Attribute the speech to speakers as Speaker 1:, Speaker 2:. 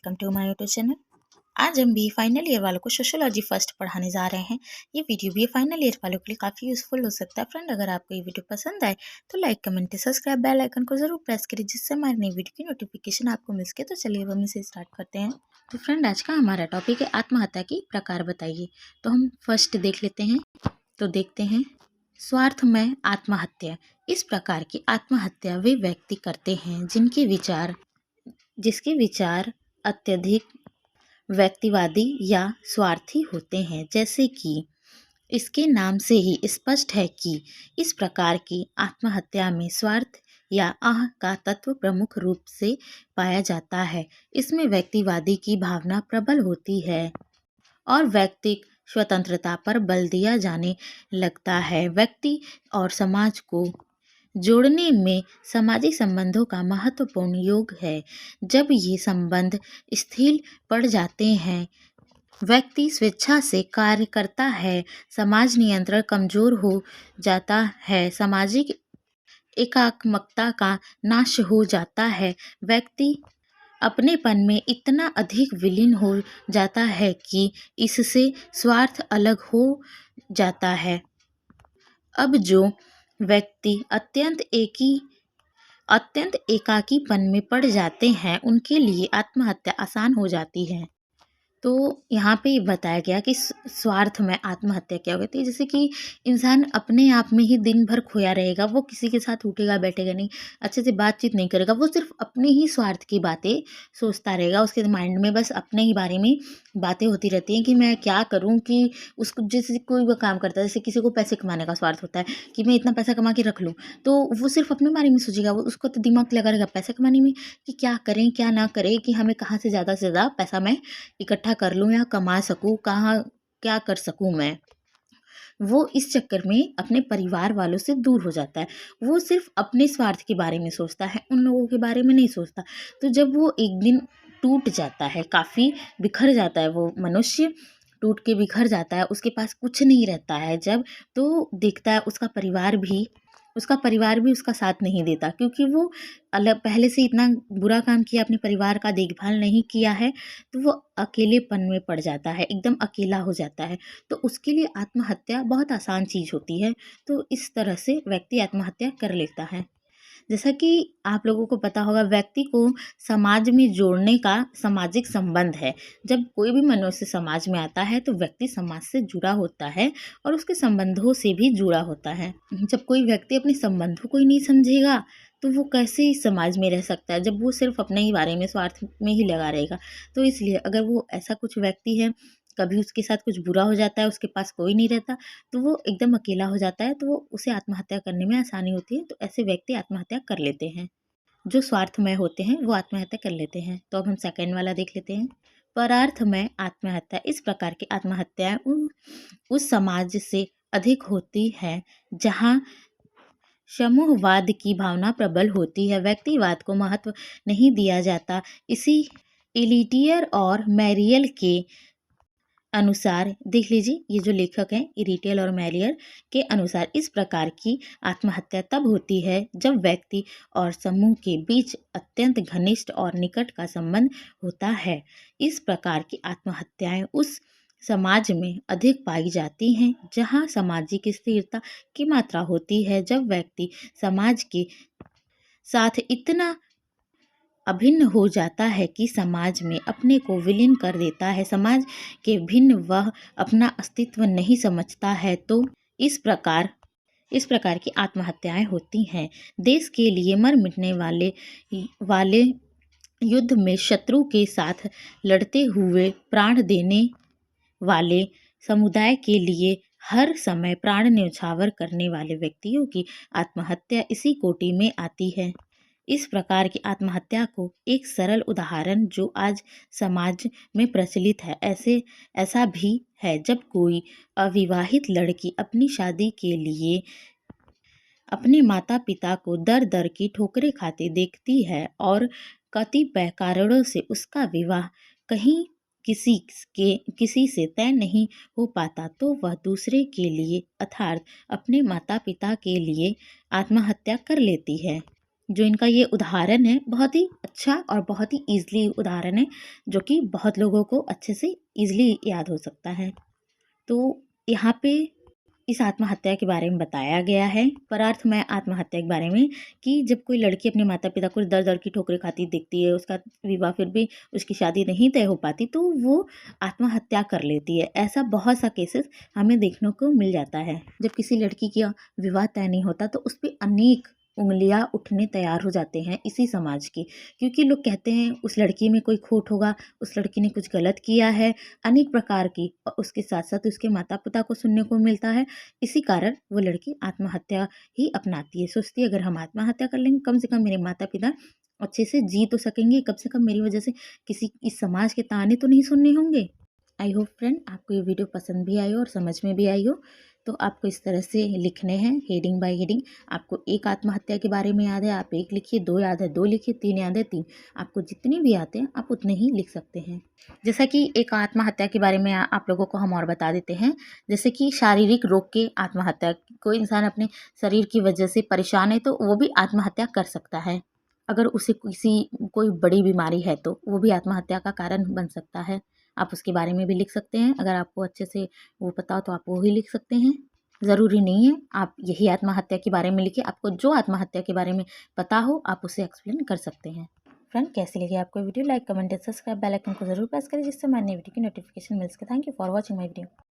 Speaker 1: Welcome to my YouTube channel. आज हम B final year वालों को सोशियोलॉजी फर्स्ट पढ़ाने जा रहे हैं। ये वीडियो बी फाइनल ईयर वालों के लिए काफ़ी यूजफुल हो सकता है। फ्रेंड, अगर आपको ये वीडियो पसंद आए तो like, comment, subscribe, bell icon को जरूर प्रेस करें, जिससे हमारी नई वीडियो की नोटिफिकेशन आपको मिल सके। तो चलिए हम इसे स्टार्ट करते हैं। तो फ्रेंड, आज का हमारा टॉपिक है आत्महत्या की प्रकार बताइए। तो हम फर्स्ट देख लेते हैं। तो देखते हैं, स्वार्थमय आत्महत्या। इस प्रकार की आत्महत्या वे व्यक्ति करते हैं जिसके विचार अत्यधिक व्यक्तिवादी या स्वार्थी होते हैं। जैसे कि इसके नाम से ही स्पष्ट है कि इस प्रकार की आत्महत्या में स्वार्थ या अह का तत्व प्रमुख रूप से पाया जाता है। इसमें व्यक्तिवादी की भावना प्रबल होती है और व्यक्तिक स्वतंत्रता पर बल दिया जाने लगता है। व्यक्ति और समाज को जोड़ने में सामाजिक संबंधों का महत्वपूर्ण योग है। जब ये संबंध शिथिल पड़ जाते हैं, व्यक्ति स्वेच्छा से कार्य करता है, समाज नियंत्रण कमजोर हो जाता है, सामाजिक एकात्मकता का नाश हो जाता है, व्यक्ति अपनेपन में इतना अधिक विलीन हो जाता है कि इससे स्वार्थ अलग हो जाता है। अब जो व्यक्ति अत्यंत एकाकीपन में पड़ जाते हैं, उनके लिए आत्महत्या आसान हो जाती है। तो यहाँ पे बताया गया कि स्वार्थ में आत्महत्या क्या होती है। जैसे कि इंसान अपने आप में ही दिन भर खोया रहेगा, वो किसी के साथ उठेगा बैठेगा नहीं, अच्छे से बातचीत नहीं करेगा, वो सिर्फ अपने ही स्वार्थ की बातें सोचता रहेगा। उसके माइंड में बस अपने ही बारे में बातें होती रहती हैं कि मैं क्या करूँ, कि उसको जैसे कोई भी काम करता है, जैसे किसी को पैसे कमाने का स्वार्थ होता है कि मैं इतना पैसा कमा के रख लूँ, तो वो सिर्फ अपने बारे में सोचेगा। वो उसको तो दिमाग लगा रहेगा पैसे कमाने में कि क्या करें क्या ना करें, कि हमें कहाँ से ज़्यादा पैसा मैं इकट्ठा कर लूँ या कमा सकूँ, कहाँ क्या कर सकूँ मैं। वो इस चक्कर में अपने परिवार वालों से दूर हो जाता है। वो सिर्फ अपने स्वार्थ के बारे में सोचता है, उन लोगों के बारे में नहीं सोचता। तो जब वो एक दिन टूट जाता है, काफ़ी बिखर जाता है, वो मनुष्य टूट के बिखर जाता है, उसके पास कुछ नहीं रहता है जब, तो देखता है उसका परिवार भी उसका साथ नहीं देता, क्योंकि वो अलग पहले से इतना बुरा काम किया, अपने परिवार का देखभाल नहीं किया है, तो वो अकेलेपन में पड़ जाता है, एकदम अकेला हो जाता है। तो उसके लिए आत्महत्या बहुत आसान चीज़ होती है। तो इस तरह से व्यक्ति आत्महत्या कर लेता है। जैसा कि आप लोगों को पता होगा, व्यक्ति को समाज में जोड़ने का सामाजिक संबंध है। जब कोई भी मनुष्य समाज में आता है तो व्यक्ति समाज से जुड़ा होता है और उसके संबंधों से भी जुड़ा होता है। जब कोई व्यक्ति अपने संबंधों को ही नहीं समझेगा तो वो कैसे इस समाज में रह सकता है, जब वो सिर्फ अपने ही बारे में स्वार्थ में ही लगा रहेगा। तो इसलिए अगर वो ऐसा कुछ व्यक्ति है, कभी उसके साथ कुछ बुरा हो जाता है, उसके पास कोई नहीं रहता, तो वो एकदम अकेला हो जाता है, तो वो उसे आत्महत्या करने में आसानी होती है। तो ऐसे व्यक्ति आत्महत्या कर लेते हैं। जो स्वार्थमय होते हैं वो आत्महत्या कर लेते हैं। तो अब हम सेकंड वाला देख लेते हैं, परार्थमय आत्महत्या। इस प्रकार की आत्महत्याएं उस समाज से अधिक होती है जहाँ समूहवाद की भावना प्रबल होती है, व्यक्तिवाद को महत्व नहीं दिया जाता। इसी इलिटियर और मैरियल के अनुसार देख लीजिए, ये जो लेखक हैं इरिटेल और मैरियर के अनुसार, इस प्रकार की आत्महत्या तब होती है जब व्यक्ति और समूह के बीच अत्यंत घनिष्ठ और निकट का संबंध होता है। इस प्रकार की आत्महत्याएं उस समाज में अधिक पाई जाती हैं जहां सामाजिक स्थिरता की मात्रा होती है। जब व्यक्ति समाज के साथ इतना अभिन्न हो जाता है कि समाज में अपने को विलीन कर देता है, समाज के भिन्न वह अपना अस्तित्व नहीं समझता है, तो इस प्रकार की आत्महत्याएं होती हैं। देश के लिए मर मिटने वाले युद्ध में शत्रु के साथ लड़ते हुए प्राण देने वाले, समुदाय के लिए हर समय प्राण न्यौछावर करने वाले व्यक्तियों की आत्महत्या इसी कोटि में आती है। इस प्रकार की आत्महत्या को एक सरल उदाहरण जो आज समाज में प्रचलित है, ऐसा भी है जब कोई अविवाहित लड़की अपनी शादी के लिए अपने माता पिता को दर दर की ठोकरें खाते देखती है और कतिपय कारणों से उसका विवाह कहीं किसी से तय नहीं हो पाता, तो वह दूसरे के लिए अर्थात अपने माता पिता के लिए आत्महत्या कर लेती है। जो इनका ये उदाहरण है बहुत ही अच्छा और बहुत ही ईज़िली उदाहरण है, जो कि बहुत लोगों को अच्छे से ईज़िली याद हो सकता है। तो यहाँ पे इस आत्महत्या के बारे में बताया गया है, परार्थमय आत्महत्या के बारे में, कि जब कोई लड़की अपने माता-पिता को दर-दर की ठोकरें खाती देखती है, उसका विवाह फिर भी उसकी शादी नहीं तय हो पाती, तो वो आत्महत्या कर लेती है। ऐसा बहुत सा केसेस हमें देखने को मिल जाता है। जब किसी लड़की का विवाह तय नहीं होता तो उस पे अनेक उँगलियाँ उठने तैयार हो जाते हैं इसी समाज के, क्योंकि लोग कहते हैं उस लड़की में कोई खोट होगा, उस लड़की ने कुछ गलत किया है, अनेक प्रकार की, और उसके साथ-साथ उसके माता-पिता को सुनने को मिलता है। इसी कारण वो लड़की आत्महत्या ही अपनाती है, सोचती है अगर हम आत्महत्या कर लेंगे, कम से कम मेरे माता-पिता अच्छे से जी तो सकेंगे, कम से कम मेरी वजह से किसी इस समाज के ताने तो नहीं सुनने होंगे। आई होप फ्रेंड आपको ये वीडियो पसंद भी आई हो और समझ में भी आई हो। तो आपको इस तरह से लिखने हैं हेडिंग बाय हेडिंग। आपको एक आत्महत्या के बारे में याद है आप एक लिखिए, 2 याद है 2 लिखिए, 3 याद है 3। आपको जितने भी आते हैं आप उतने ही लिख सकते हैं। जैसा कि एक आत्महत्या के बारे में आप लोगों को हम और बता देते हैं। जैसे कि शारीरिक रोग के आत्महत्या, कोई इंसान अपने शरीर की वजह से परेशान है तो वो भी आत्महत्या कर सकता है। अगर उसे कोई बड़ी बीमारी है तो वो भी आत्महत्या का कारण बन सकता है। आप उसके बारे में भी लिख सकते हैं। अगर आपको अच्छे से वो पता हो तो आप वो ही लिख सकते हैं। ज़रूरी नहीं है आप यही आत्महत्या के बारे में लिखिए, आपको जो आत्महत्या के बारे में पता हो आप उसे एक्सप्लेन कर सकते हैं। फ्रेंड कैसी लगी आपको video? Like, comment and subscribe, bell icon को ज़रूर प्रेस करें जिससे हमारी नई वीडियो की नोटिफिकेशन मिल सके। Thank you for watching my video.